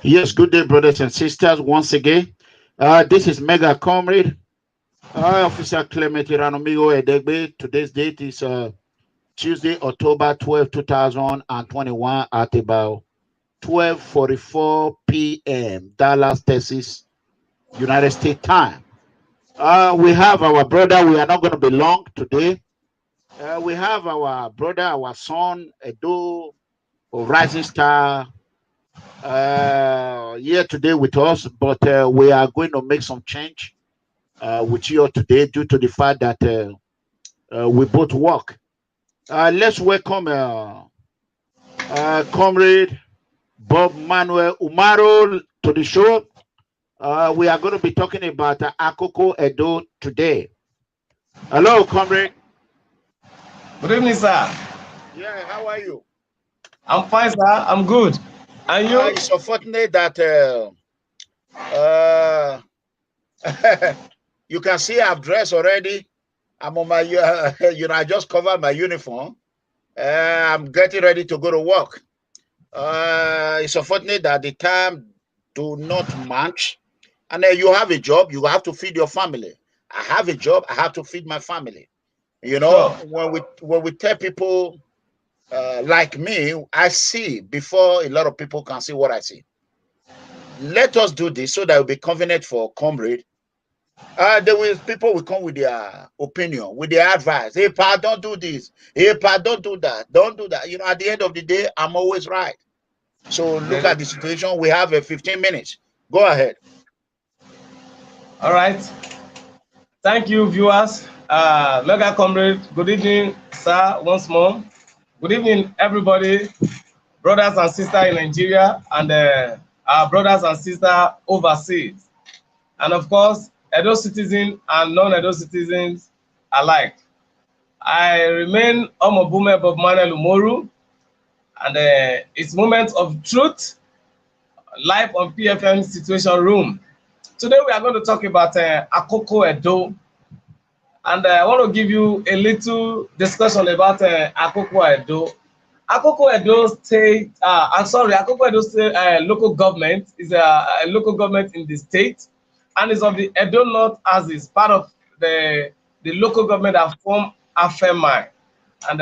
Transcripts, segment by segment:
Yes, good day, brothers and sisters. Once again, this is Mega Comrade, Officer Clement ERANOMIGHO EDEGBE. Today's date is Tuesday, October 12, 2021 at about 12:44 p.m. Dallas, Texas, United States time. We have our brother. We are not going to be long today. We have our brother, our son, Edo Rising Star here today with us, but we are going to make some change with you today due to the fact that we both work. Let's welcome Comrade Bob-Manuel Umoru to the show. We are going to be talking about Akoko Edo today. Hello, Comrade. Good evening, sir. Yeah, how are you? I'm fine, sir. I'm good. And you? It's unfortunate that you can see I've dressed already. I'm on my, I just covered my uniform. I'm getting ready to go to work. It's unfortunate that the time do not match. And you have a job, you have to feed your family. I have a job, I have to feed my family. You know, sure. when we tell people like me, I see before a lot of people can see what I see. Let us do this so that it will be convenient for Comrade. People will come with their opinion, with their advice. Hey, Pa, don't do this. Hey, Pa, don't do that. Don't do that. You know, at the end of the day, I'm always right. So look at the situation. We have 15 minutes. Go ahead. All right. Thank you, viewers. Mega Comrade, good evening, sir, once more. Good evening, everybody, brothers and sisters in Nigeria, and our brothers and sisters overseas. And of course, Edo citizens and non-Edo citizens alike. I remain Omobume Bob-Manuel Umoru, and it's moment of truth, live on PFM Situation Room. Today we are going to talk about Akoko Edo, and I want to give you a little discussion about Akoko Edo. Akoko Edo State, Akoko Edo State local government is a local government in the state, and is of the Edo North as is part of the local government that form Afemai. And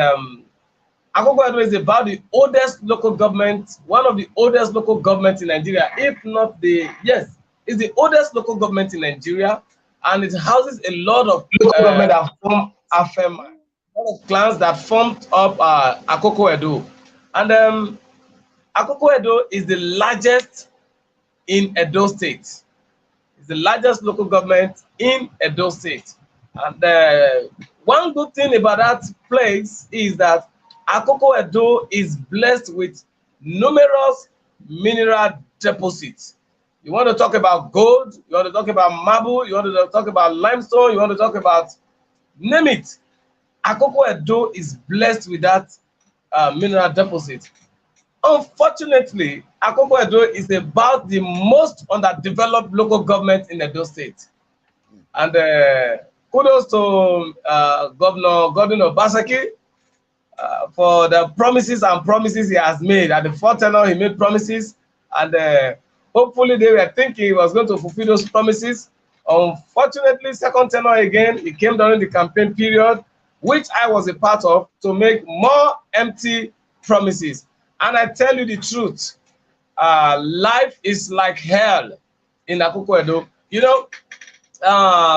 Akoko Edo is about the oldest local government, one of the oldest local governments in Nigeria, if not the, yes, it's the oldest local government in Nigeria, and it houses a lot of local government that form Afemai, a lot of clans that formed up Akoko Edo. And Akoko Edo is the largest in Edo State. It's the largest local government in Edo State. And one good thing about that place is that Akoko Edo is blessed with numerous mineral deposits. You want to talk about gold, you want to talk about marble, you want to talk about limestone, you want to talk about, name it. Akoko Edo is blessed with that mineral deposit. Unfortunately, Akoko Edo is about the most underdeveloped local government in Edo State. And kudos to Governor Godwin Obaseki for the promises and promises he has made. At the fourth tenure, he made promises, and hopefully they were thinking he was going to fulfill those promises. Unfortunately, second tenure again, it came during the campaign period, which I was a part of, to make more empty promises. And I tell you the truth, life is like hell in Akoko Edo. You know,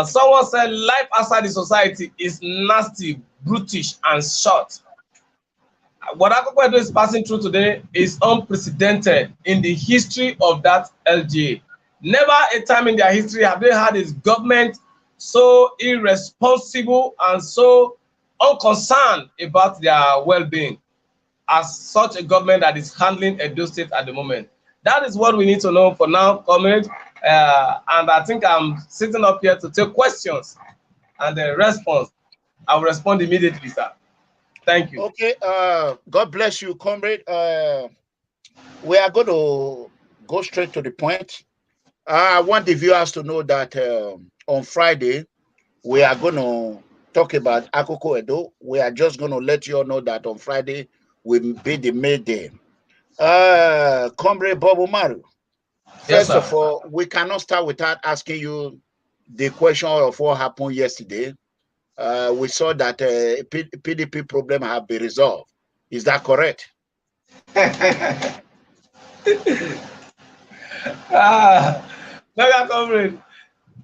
someone said life outside the society is nasty, brutish, and short. What Akoko Edo is passing through today is unprecedented in the history of that LGA. Never a time in their history have they had this government so irresponsible and so unconcerned about their well-being as such a government that is handling Edo State at the moment. That is what we need to know for now, comrade. And I think I'm sitting up here to take questions and the response. I will respond immediately, sir. Thank you. Okay, God bless you, comrade. We are going to go straight to the point. I want the viewers to know that on Friday, we are going to talk about Akoko Edo. We are just going to let you all know that on Friday will be the May Day. Comrade Bob-Manuel, Yes, First sir. of all, we cannot start without asking you the question of what happened yesterday. We saw that PDP problem have been resolved. Is that correct? Mega comrade,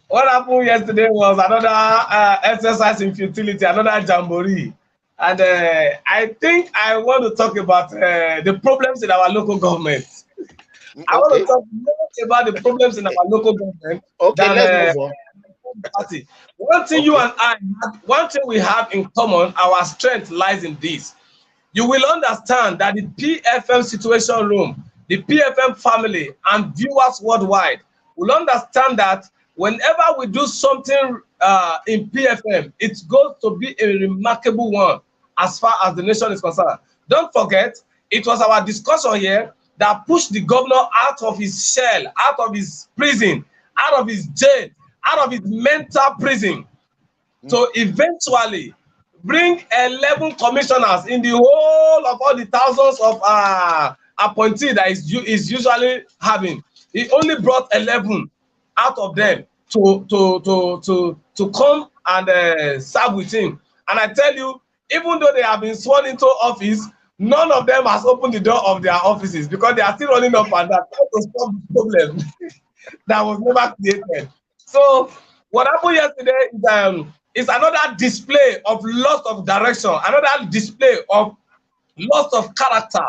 what happened yesterday was another exercise in futility, another jamboree. And I think I want to talk about the problems in our local government. I want to talk more about the problems in our local government Okay, than let's move on. party. One thing you and I, one thing we have in common, our strength lies in this. You will understand that the PFM situation room, the PFM family, and viewers worldwide will understand that whenever we do something in PFM, it's going to be a remarkable one as far as the nation is concerned. Don't forget, it was our discussion here that pushed the governor out of his shell, out of his prison, out of his jail, out of his mental prison, to eventually bring 11 commissioners in the whole of all the thousands of appointees that is usually having. He only brought 11 out of them to come and serve with him. And I tell you, even though they have been sworn into office, none of them has opened the door of their offices because they are still running up and down to stop the problem that was never created. So what happened yesterday is another display of loss of direction, another display of loss of character,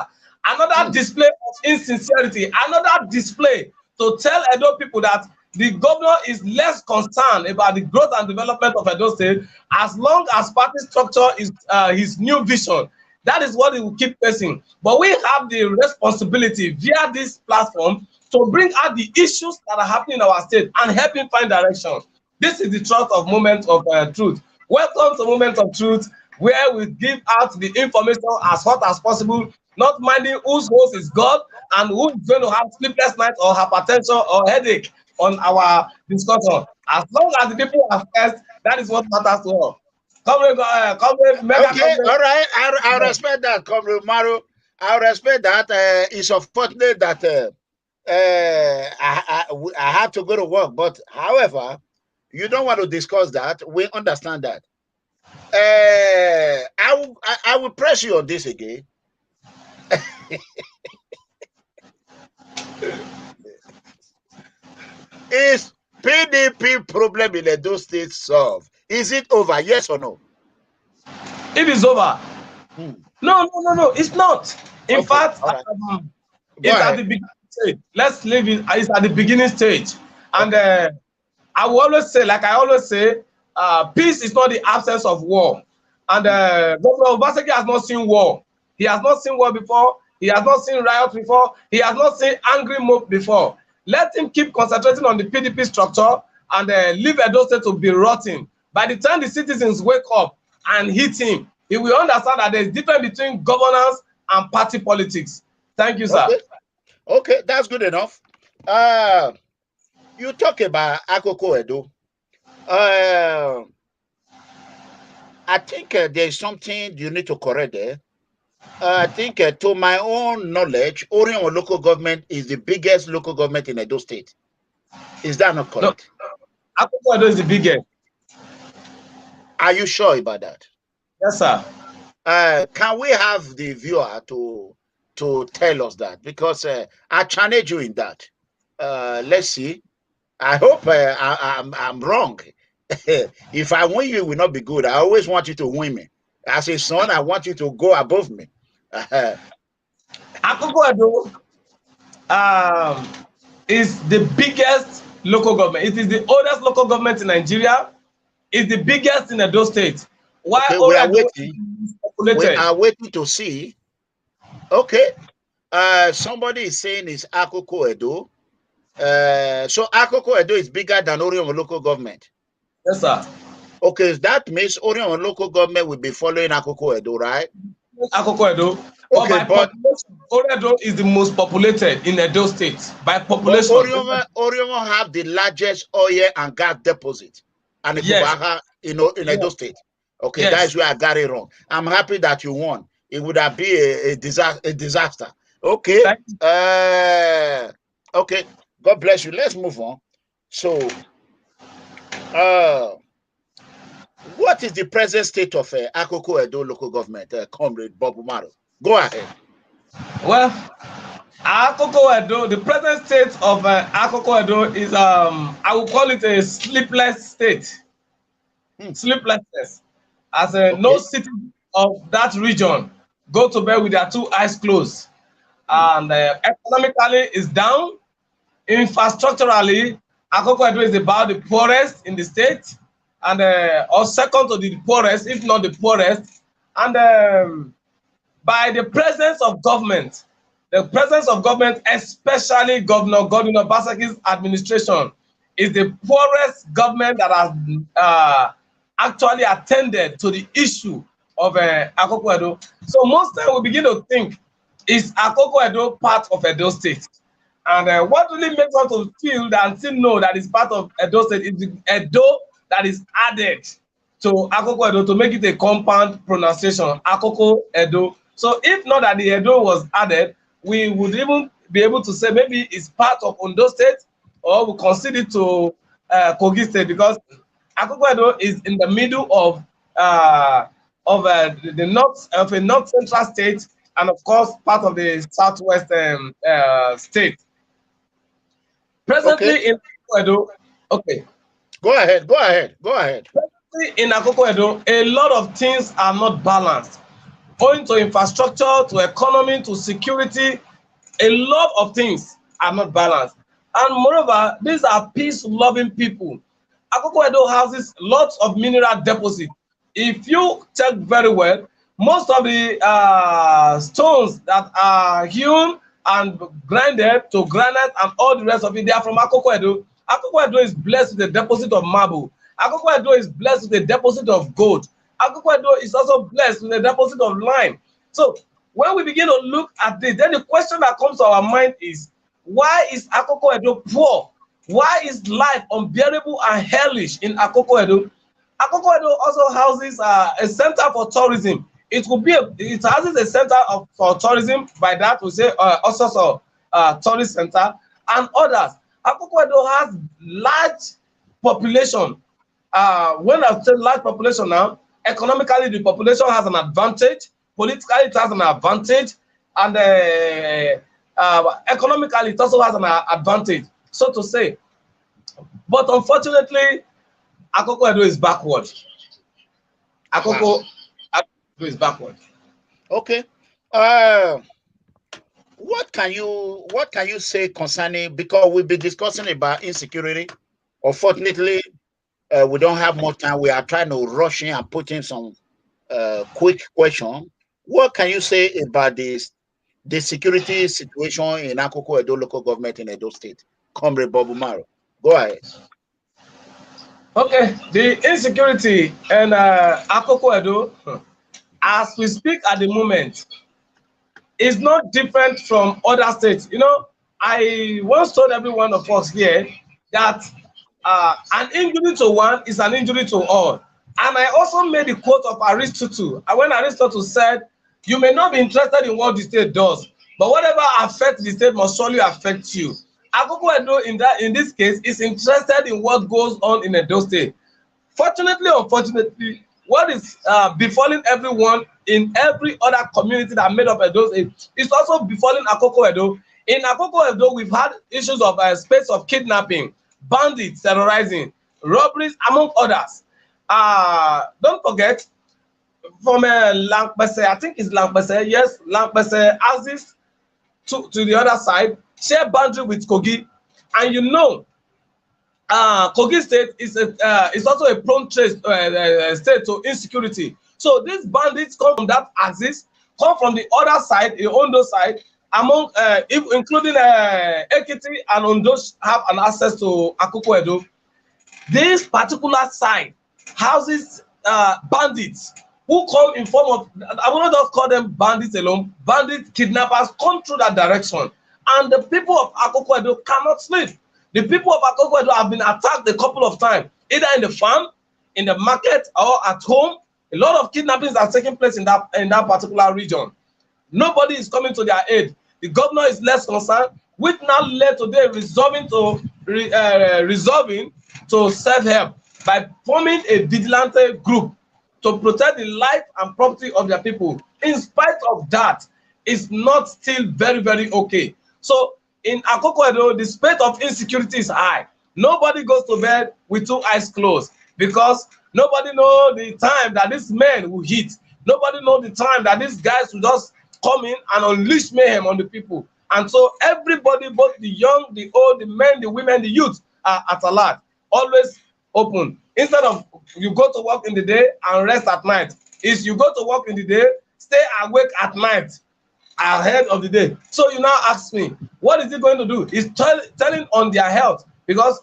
another display of insincerity, another display to tell Edo people that the governor is less concerned about the growth and development of Edo State as long as party structure is his new vision. That is what he will keep facing. But we have the responsibility via this platform to bring out the issues that are happening in our state and help him find direction. This is the trust of Moment of Truth. Welcome to Moment of Truth, where we give out the information as hot as possible, not minding whose host is God and who is going to have sleepless nights or hypertension or headache on our discussion. As long as the people are first, that is what matters to us. Comrade, Mega Okay, Comrade. all right. I respect that, Comrade Umoru. I respect that. It's unfortunate that I have to go to work. But however, you don't want to discuss that. We understand that. I will press you on this again. Is PDP problem in Edo State solved? Is it over? Yes or no? It is over. No, it's not. In fact, right. It's at the beginning stage. Let's leave it. It's at the beginning stage. And I will always say, like I always say, peace is not the absence of war. And Governor Obaseki has not seen war. He has not seen war before. He has not seen riots before. He has not seen angry mob before. Let him keep concentrating on the PDP structure and leave Edo State to be rotting. By the time the citizens wake up and hit him, he will understand that there is difference between governance and party politics. Thank you, sir. Okay, that's good enough. You talk about Akoko Edo. I think there's something you need to correct there. I think to my own knowledge, Orion local government is the biggest local government in Edo State. Is that not correct? No, Akoko Edo is the biggest. Are you sure about that? Yes, sir. Can we have the viewer to tell us that? Because I challenge you in that. Let's see. I hope I'm wrong. If I win you, it will not be good. I always want you to win me. As a son, I want you to go above me. Akoko Edo is the biggest local government. It is the oldest local government in Nigeria. It's the biggest in Edo State. Why we are waiting to see. Okay. Somebody is saying it's Akoko Edo. So Akoko Edo is bigger than Orion local government. Yes, sir. Okay, that means Orion local government will be following Akoko Edo, right? Akoko Edo. Okay, but Orion Edo is the most populated in Edo State by population. Orion have the largest oil and gas deposit, and yes, in Edo State. Okay, yes, that is where I got it wrong. I'm happy that you won. It would have been a disaster. Okay. Okay. God bless you. Let's move on. So, what is the present state of Akoko Edo local government, Comrade Bob-Manuel? Go ahead. Well, Akoko Edo, the present state of Akoko Edo is, I would call it a sleepless state. Sleeplessness. As no citizen of that region go to bed with their two eyes closed. And economically is down. Infrastructurally, Akoko Edo is about the poorest in the state, and or second to the poorest, if not the poorest. And by the presence of government, especially Governor Godwin Obasanjo's administration, is the poorest government that has actually attended to the issue of Akoko Edo. So most time we begin to think, is Akoko Edo part of Edo State? And what really makes us to feel that and still know that it's part of Edo State is the Edo that is added to Akoko Edo to make it a compound pronunciation, Akoko Edo. So if not that the Edo was added, we would even be able to say maybe it's part of Ondo State, or we consider it to Kogi State, because Akoko Edo is in the middle of the north of a north central state, and of course part of the southwest state. Presently in Akoko Edo, Go ahead. Presently in Akoko Edo, a lot of things are not balanced. Owing to infrastructure, to economy, to security, a lot of things are not balanced. And moreover, these are peace-loving people. Akoko Edo houses lots of mineral deposits. If you check very well, most of the stones that are hewn and grinded to granite and all the rest of it, they are from Akoko Edo. Akoko Edo is blessed with a deposit of marble. Akoko Edo is blessed with a deposit of gold. Akoko Edo is also blessed with a deposit of lime. So when we begin to look at this, then the question that comes to our mind is, why is Akoko Edo poor? Why is life unbearable and hellish in Akoko Edo? Akoko Edo also houses a center for tourism. It houses a center for tourism. By that we say also tourist center and others. Akoko Edo has large population. When I say large population now, economically the population has an advantage. Politically it has an advantage, and economically it also has an advantage, so to say. But unfortunately, Akoko Edo is backward. Akoko Edo is backward. Okay. What can you say concerning, because we'll be discussing about insecurity. Unfortunately, we don't have more time. We are trying to rush in and put in some quick question. What can you say about the security situation in Akoko Edo local government in Edo State? Comrade Bob-Manuel, go ahead. Okay, the insecurity in Akoko Edo, as we speak at the moment, is not different from other states. You know, I once told every one of us here that an injury to one is an injury to all. And I also made the quote of Aristotle. And when Aristotle said, you may not be interested in what the state does, but whatever affects the state must surely affect you. Akoko Edo in this case is interested in what goes on in Edo State. Fortunately, unfortunately, what is befalling everyone in every other community that made up Edo State is also befalling Akoko Edo. In Akoko Edo, we've had issues of space of kidnapping, bandits terrorizing, robberies, among others. Don't forget, from Lankbese, I think it's Lankbese, yes, Lankbese houses to the other side, share boundary with Kogi. And you know, Kogi State is also a prone state to insecurity. So these bandits come from that axis, come from the other side, the Ondo side, among including Ekiti and Ondo have an access to Akoko Edo. This particular side houses bandits who come in form of, I will not just call them bandits alone, bandit kidnappers come through that direction. And the people of Akoko Edo cannot sleep. The people of Akoko Edo have been attacked a couple of times, either in the farm, in the market, or at home. A lot of kidnappings are taking place in that particular region. Nobody is coming to their aid. The governor is less concerned. which now led today resolving to self-help by forming a vigilante group to protect the life and property of their people. In spite of that, it's not still very, very okay. So in Akoko Edo, the state of insecurity is high. Nobody goes to bed with two eyes closed because nobody knows the time that these men will hit. Nobody knows the time that these guys will just come in and unleash mayhem on the people. And so everybody, both the young, the old, the men, the women, the youth, are at alert, always open. Instead of you go to work in the day and rest at night, is you go to work in the day, stay awake at night ahead of the day. So you now ask me, what is it going to do? It's telling on their health, because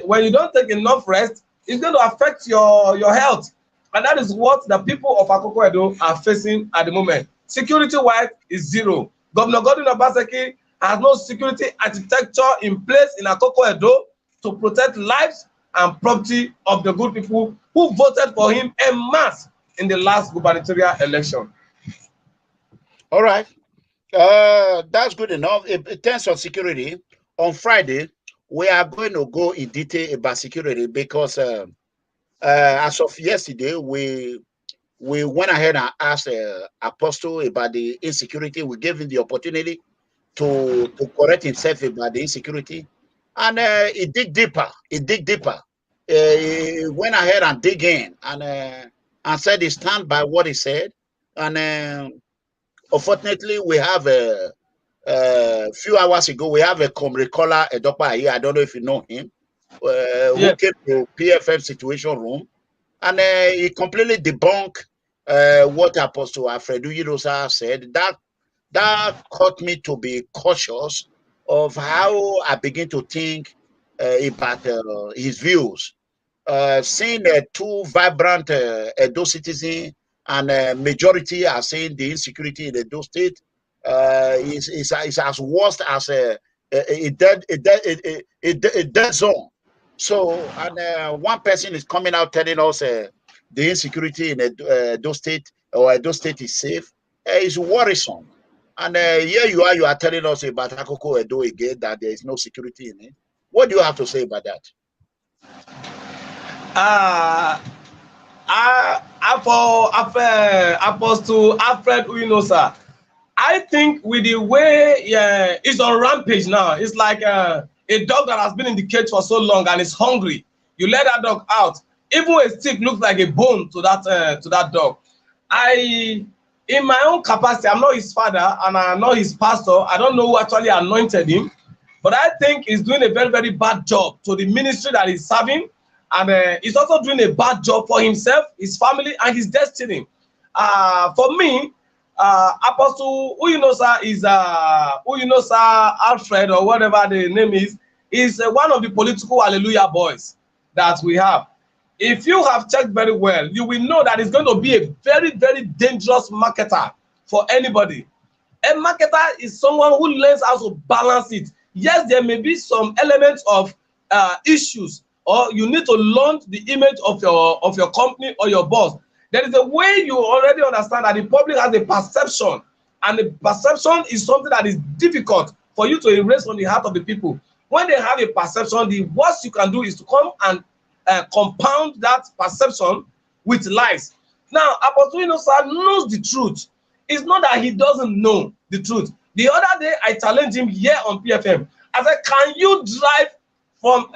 when you don't take enough rest, it's going to affect your health. And that is what the people of Akoko Edo are facing at the moment. Security-wise is zero. Governor Godwin Obaseki has no security architecture in place in Akoko Edo to protect lives and property of the good people who voted for him en masse in the last gubernatorial election. All right. That's good enough. In terms of security, on Friday, we are going to go in detail about security because as of yesterday, we went ahead and asked Apostle about the insecurity. We gave him the opportunity to correct himself about the insecurity. And he dig deeper. He went ahead and dig in and said he stand by what he said. And unfortunately, we have a few hours ago, we have a Comrade Edo here. I don't know if you know him. Who came to PFM Situation Room. And he completely debunked what Apostle Alfredo Yidosa said. That caused me to be cautious of how I begin to think about his views. Seeing two vibrant Edo citizens and majority are saying the insecurity in Edo State is as worst as a dead zone. So, and one person is coming out telling us the insecurity in Edo State or Edo State is safe. It's worrisome. And here you are telling us about Akoko Edo again, that there is no security in it. What do you have to say about that? Apostle Alfred Uyinosa, I think with the way it's on rampage now, it's like a dog that has been in the cage for so long and is hungry. You let that dog out. Even a stick looks like a bone to that dog. In my own capacity, I'm not his father and I'm not his pastor. I don't know who actually anointed him, but I think he's doing a very, very bad job to the ministry that he's serving, and he's also doing a bad job for himself, his family, and his destiny. For me, Apostle Uyinosa is Uyinosa Alfred or whatever the name is one of the political hallelujah boys that we have. If you have checked very well, you will know that it's going to be a very, very dangerous marketer for anybody. A marketer is someone who learns how to balance it. Yes, there may be some elements of issues, or you need to launch the image of your company or your boss. There is a way you already understand that the public has a perception, and the perception is something that is difficult for you to erase from the heart of the people. When they have a perception, the worst you can do is to come and compound that perception with lies. Now, Apostle Inosa knows the truth. It's not that he doesn't know the truth. The other day, I challenged him here on PFM. I said, can you drive from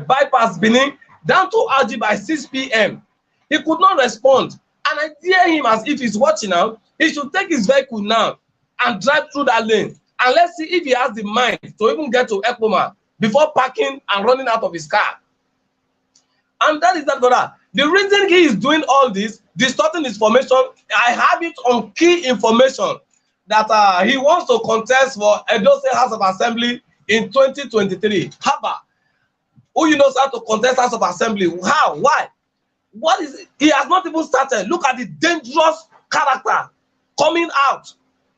bypass Benin down to Algi by 6 p.m.? He could not respond. And I dare him, as if he's watching now, he should take his vehicle now and drive through that lane. And let's see if he has the mind to even get to Ekpoma before parking and running out of his car. And that is that, brother. The reason he is doing all this, distorting his information, I have it on key information that he wants to contest for Edo State House of Assembly in 2023. Haba, who you know how to contest House of Assembly? How? Why? What is it? He has not even started. Look at the dangerous character coming out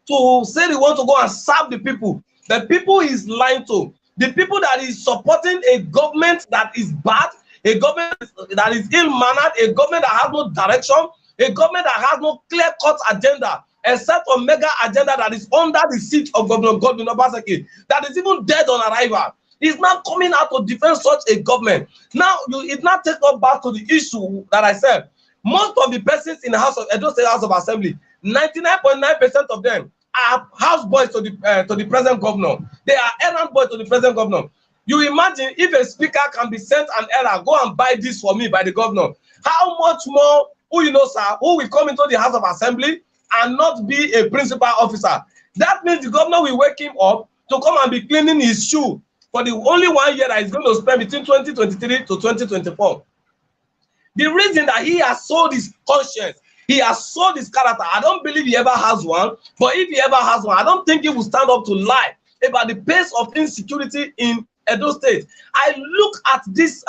to say he wants to go and serve the people. The people he's lying to. The people that is supporting a government that is bad, a government that is ill-mannered, a government that has no direction, a government that has no clear-cut agenda. a set of mega agenda that is under the seat of Governor Godwin Obaseki, that is even dead on arrival. He's now coming out to defend such a government. Now, it now takes us back to the issue that I said. Most of the persons in the House of Edo State House of Assembly, 99.9% of them are house boys to the present governor. They are errand boys to the present governor. You imagine if a speaker can be sent an error, go and buy this for me by the governor. How much more, who will come into the House of Assembly and not be a principal officer? That means the governor will wake him up to come and be cleaning his shoe for the only 1 year that he's going to spend between 2023 to 2024. The reason that he has sold his conscience, he has sold his character, I don't believe he ever has one, but if he ever has one, I don't think he will stand up to lie about the pace of insecurity in Edo State. I look at this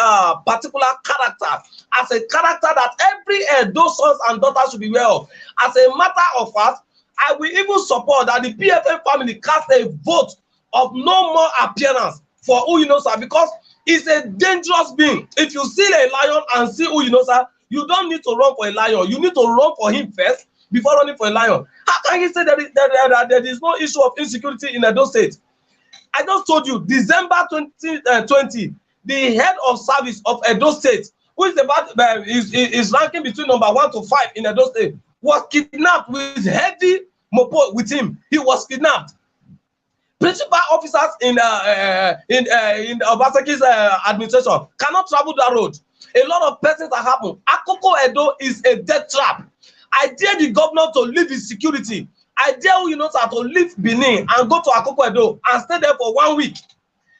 particular character as a character that every Edo sons and daughters should be aware of. As a matter of fact, I will even support that the PFM family cast a vote of no more appearance for Uyinosa, because it's a dangerous being. If you see a lion and see Uyinosa, you don't need to run for a lion. You need to run for him first before running for a lion. How can you say that there is no issue of insecurity in Edo State? I just told you, December 2020, the head of service of Edo State, who is ranking between number 1 to 5 in Edo State, was kidnapped with heavy mopo with him. He was kidnapped. Principal officers in Obaseki's administration cannot travel that road. A lot of persons that happen. Akoko Edo is a death trap. I dare the governor to leave his security. I dare Uyinosa to leave Benin and go to Akoko Edo and stay there for 1 week.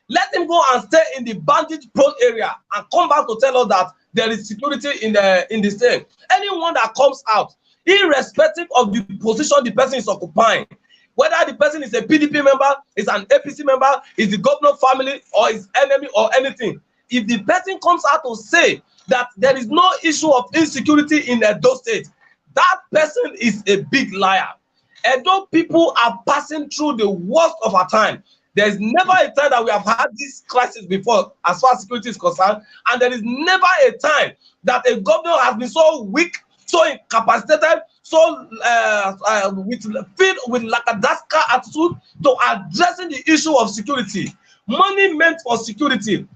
Let him go and stay in the bandit-prone area and come back to tell us that there is security in the state. Anyone that comes out, irrespective of the position the person is occupying, whether the person is a PDP member, is an APC member, is the governor family, or is enemy or anything, if the person comes out to say that there is no issue of insecurity in Edo State, that person is a big liar. Edo people are passing through the worst of our time. There is never a time that we have had this crisis before as far as security is concerned, and there is never a time that a governor has been so weak, so incapacitated, so filled with lackadaisical attitude to addressing the issue of security. Money meant for security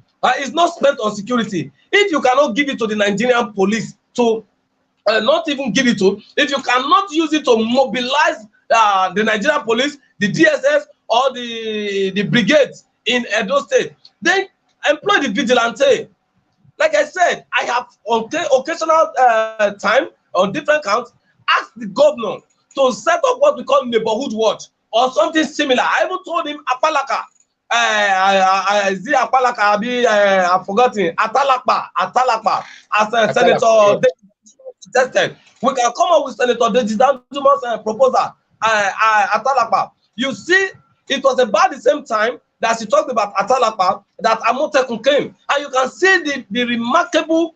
is not spent on security. If you cannot give it to the Nigerian police to not even give it to, if you cannot use it to mobilize the Nigerian police, the DSS, or the brigades in Edo State, then employ the vigilante. Like I said, I have on occasional time on different counts asked the governor to set up what we call neighborhood watch or something similar. I even told him Apalaka. I've forgotten Atalakpa as a senator suggested. We can come up with Senator Dejidanjumo's proposal. Atalakpa. You see, it was about the same time that she talked about Atalakpa that Amotekun came, and you can see the remarkable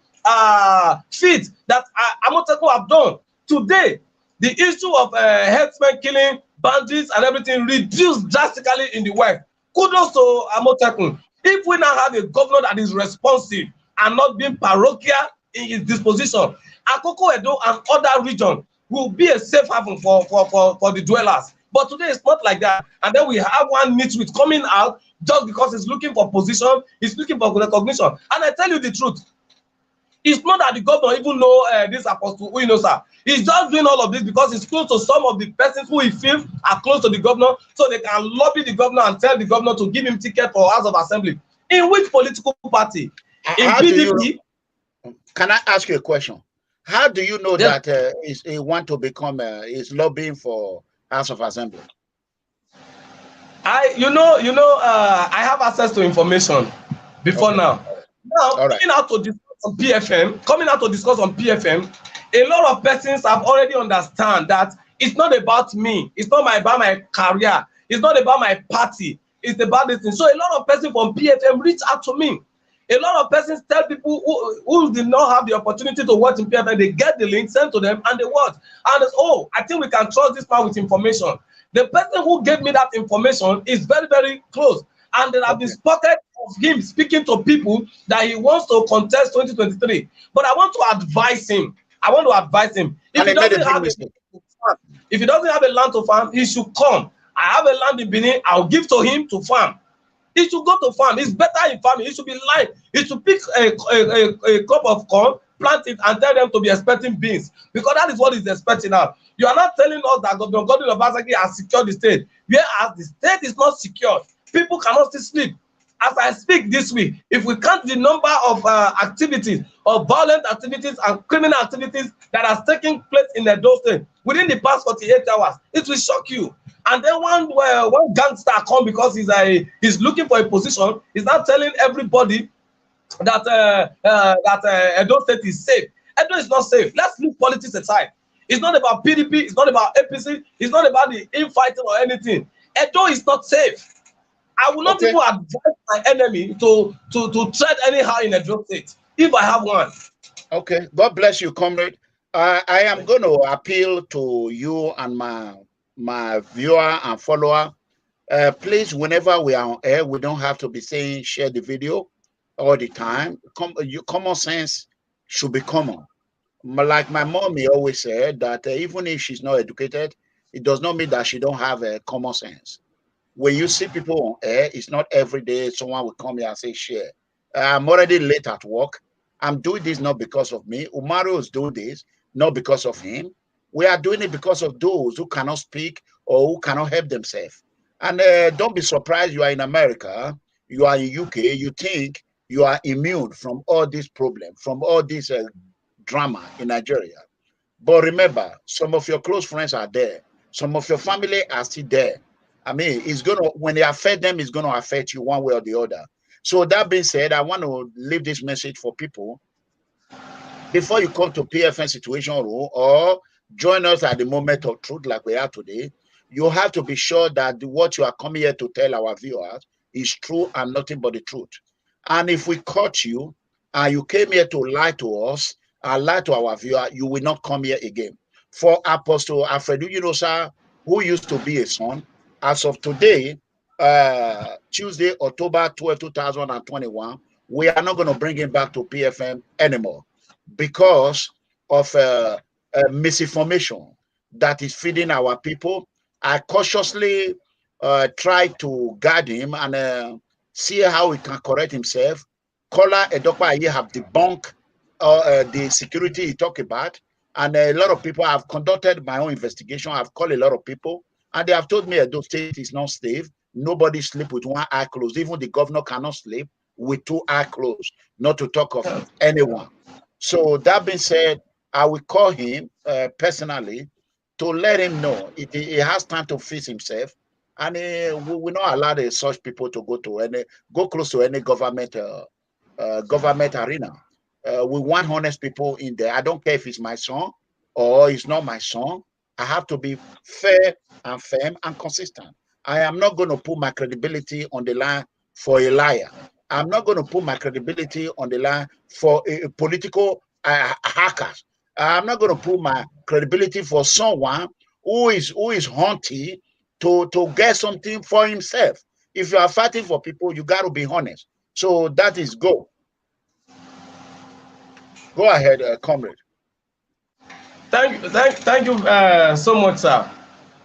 feat that Amotekun have done. Today, the issue of herdsmen killing, bandits, and everything reduced drastically in the West. Kudos to Amotekun. If we now have a governor that is responsive and not being parochial in his disposition, Akoko Edo and other regions will be a safe haven for the dwellers. But today it's not like that. And then we have one nitwit coming out just because he's looking for position, he's looking for recognition. And I tell you the truth, it's not that the governor even know this apostle Uyinosa. He's just doing all of this because he's close to some of the persons who he feels are close to the governor, so they can lobby the governor and tell the governor to give him ticket for House of Assembly. In which political party? In PDP? Can I ask you a question? How do you know that he want to become is lobbying for House of Assembly? I have access to information before now. Now, coming out to discuss on PFM, a lot of persons have already understand that it's not about me, it's not about my career, it's not about my party, it's about this thing. So a lot of persons from PFM reach out to me. A lot of persons tell people who did not have the opportunity to watch in PFM, they get the link sent to them and they watch. And it's, oh, I think we can trust this man with information. The person who gave me that information is very, very close. And there have been spotted of him speaking to people that he wants to contest 2023. But I want to advise him. If If he doesn't have a land to farm, he should come. I have a land in Benin, I'll give to him to farm. He should go to farm. It's better in farming. He should be lying. He should pick a crop of corn, plant it, and tell them to be expecting beans, because that is what he's expecting now. You are not telling us that Governor Godwin Obaseki has secured the state, whereas the state is not secured. People cannot still sleep. As I speak this week, if we count the number of activities, of violent activities and criminal activities that are taking place in Edo State within the past 48 hours, it will shock you. And then one gangster come because he's looking for a position, he's not telling everybody that Edo State is safe. Edo is not safe. Let's leave politics aside. It's not about PDP, it's not about APC, it's not about the infighting or anything. Edo is not safe. I will not even advise my enemy to tread anyhow in Edo State, if I have one. Okay, God bless you, comrade. I am going to appeal to you and my viewer and follower. Please, whenever we are on air, we don't have to be saying share the video all the time. Common sense should be common. Like my mommy always said, that even if she's not educated, it does not mean that she don't have common sense. When you see people on air, it's not every day someone will come here and say share. I'm already late at work. I'm doing this not because of me. Umoru is doing this not because of him. We are doing it because of those who cannot speak or who cannot help themselves. And don't be surprised you are in America, you are in UK, you think you are immune from all this problem, from all this drama in Nigeria. But remember, some of your close friends are there. Some of your family are still there. I mean, it's going to, when they affect them, it's going to affect you one way or the other. So that being said, I want to leave this message for people. Before you come to PFN Situation Room or join us at the moment of truth like we are today, you have to be sure that what you are coming here to tell our viewers is true and nothing but the truth. And if we caught you and you came here to lie to us and lie to our viewer, you will not come here again. For Apostle Alfredo, you know, sir, who used to be a son, as of today, Tuesday, October 12, 2021, we are not going to bring him back to PFM anymore because of misinformation that is feeding our people. I cautiously try to guide him and see how he can correct himself. Kola Edokpa have debunked the security he talked about, and a lot of people have conducted my own investigation. I've called a lot of people, and they have told me Edo State is not safe. Nobody sleep with one eye closed. Even the governor cannot sleep with two eyes closed, not to talk of anyone. So that being said, I will call him personally to let him know he has time to fix himself, and we will not allow such people to go close to any government arena. We want honest people in there. I don't care if it's my son or it's not my son. I have to be fair and firm and consistent. I am not going to put my credibility on the line for a liar. I'm not going to put my credibility on the line for a political hackers. I'm not going to put my credibility for someone who is hunting to get something for himself. If you are fighting for people, you got to be honest. So that is go. Go ahead, comrade. Thank you so much, sir.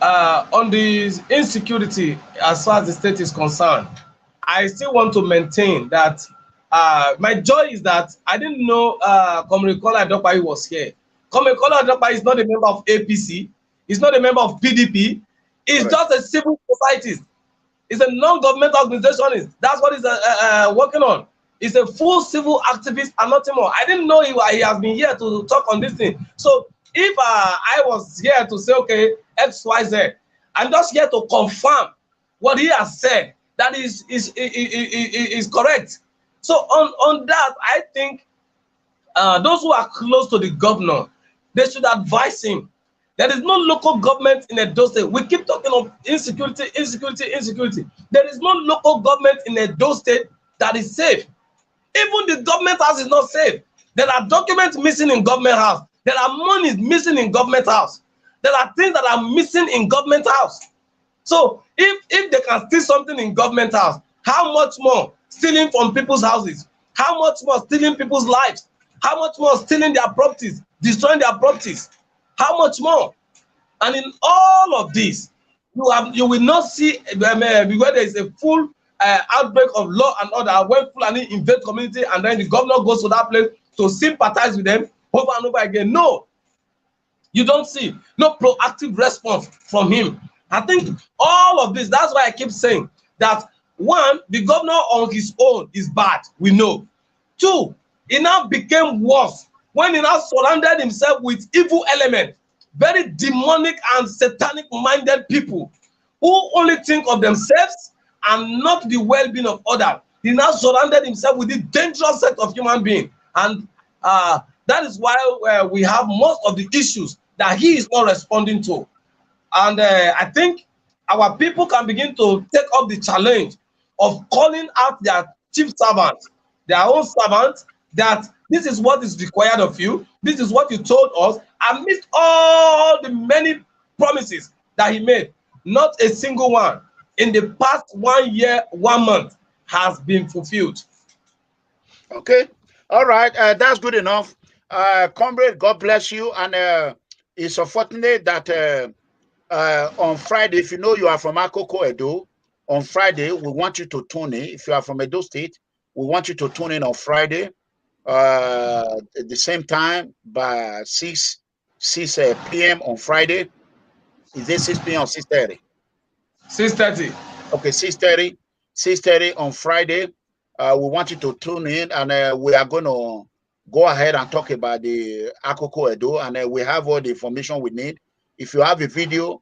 On the insecurity, as far as the state is concerned, I still want to maintain that my joy is that I didn't know Comrade Kola Edo was here. Comrade Kola Edo is not a member of APC. He's not a member of PDP. He's just a civil society. He's a non-governmental organization. That's what he's working on. He's a full civil activist and nothing more. I didn't know he has been here to talk on this thing. So if I was here to say, okay, X, Y, Z, I'm just here to confirm what he has said. That is correct. So on that, I think those who are close to the governor, they should advise him. There is no local government in Edo State. We keep talking of insecurity. There is no local government in Edo State that is safe. Even the government house is not safe. There are documents missing in government house. There are monies missing in government house. There are things that are missing in government house. So if they can steal something in government house, how much more stealing from people's houses? How much more stealing people's lives? How much more stealing their properties, destroying their properties? How much more? And in all of this, you will not see where there is a full outbreak of law and order when Fulani invade community and then the governor goes to that place to sympathize with them over and over again. No, you don't see no proactive response from him. I think all of this, that's why I keep saying that, one, the governor on his own is bad, we know. Two, it now became worse when he now surrounded himself with evil elements, very demonic and satanic minded people who only think of themselves and not the well-being of others. He now surrounded himself with this dangerous set of human beings, and that is why we have most of the issues that he is not responding to. And I think our people can begin to take up the challenge of calling out their chief servants, their own servants, that this is what is required of you, this is what you told us, amidst all the many promises that he made. Not a single one in the past 1 year, 1 month has been fulfilled. Okay, all right, that's good enough. Comrade, God bless you. And it's unfortunate that on Friday, if you know you are from Akoko Edo, on Friday, we want you to tune in. If you are from Edo State, we want you to tune in on Friday at the same time by 6 p.m. on Friday. Is it 6 p.m. or 6:30? 6:30. Okay, 6:30 on Friday. We want you to tune in, and we are going to go ahead and talk about the Akoko Edo, and we have all the information we need. If you have a video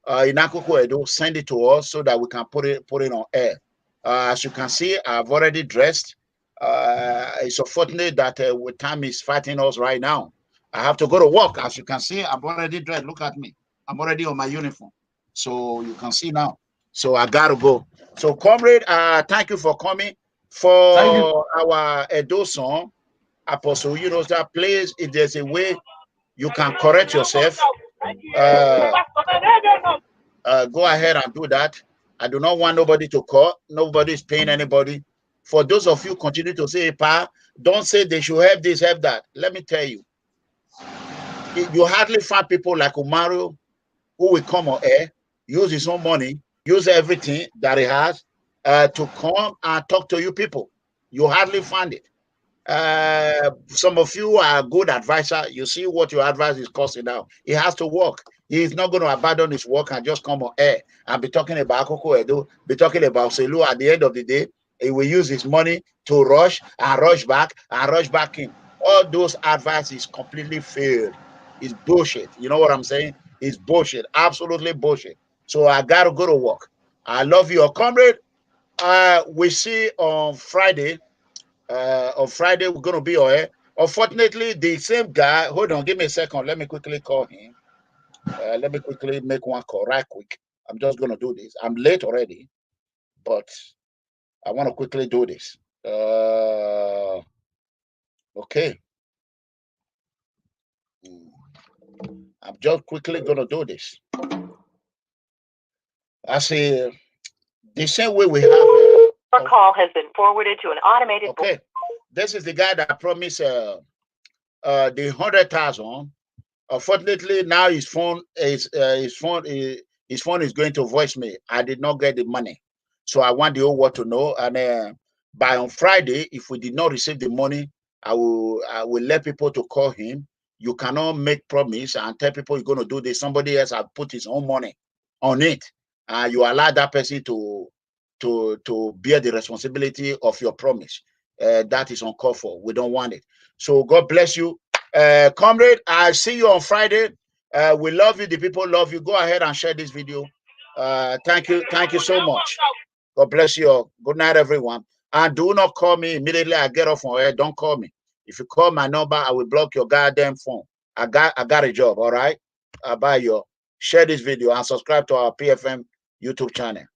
in Akoko Edo, send it to us so that we can put it on air. As you can see, I've already dressed. It's unfortunate that time is fighting us right now. I have to go to work. As you can see, I'm already dressed. Look at me. I'm already on my uniform. So you can see now. So I got to go. So, Comrade, thank you for coming. For our Edo song, Apostle, you know, that place, if there's a way you can correct yourself, go ahead and do that. I do not want nobody to call. Nobody is paying anybody. For those of you continue to say, hey, Pa, don't say they should have this, have that. Let me tell you, you hardly find people like Umoru who will come on air, use his own money, use everything that he has to come and talk to you people. You hardly find it. Some of you are good advisor. You see what your advice is costing now. It has to work. He is not going to abandon his work and just come on air and be talking about Akoko Edo, be talking about Selu. At the end of the day, he will use his money to rush and rush back and rush back in. All those advices completely failed. It's bullshit. You know what I'm saying? It's bullshit. Absolutely bullshit. So I got to go to work. I love you, Comrade. We see on Friday. On Friday, we're going to be on air. Unfortunately, the same guy, hold on, give me a second. Let me quickly call him. Let me quickly make one call right quick. I'm just going to do this. I'm late already, but I want to quickly do this. Okay. I'm just quickly going to do this. I see the same way we have. Your call has been forwarded to an automated. Okay. This is the guy that promised the 100,000. Unfortunately, now his phone is going to voice me. I did not get the money, so I want the whole world to know. And by on Friday, if we did not receive the money, I will let people to call him. You cannot make promise and tell people you're going to do this. Somebody else has put his own money on it, and you allow that person to bear the responsibility of your promise. That is uncalled for. We don't want it. So God bless you. Comrade, I'll see you on Friday. We love you. The people love you. Go ahead and share this video. Thank you so much. God bless you all. Good night, everyone. And do not call me immediately I get off on air. Don't call me. If you call my number, I will block your goddamn phone. I got a job. All right. Bye, y'all. Share this video and subscribe to our PFM YouTube channel.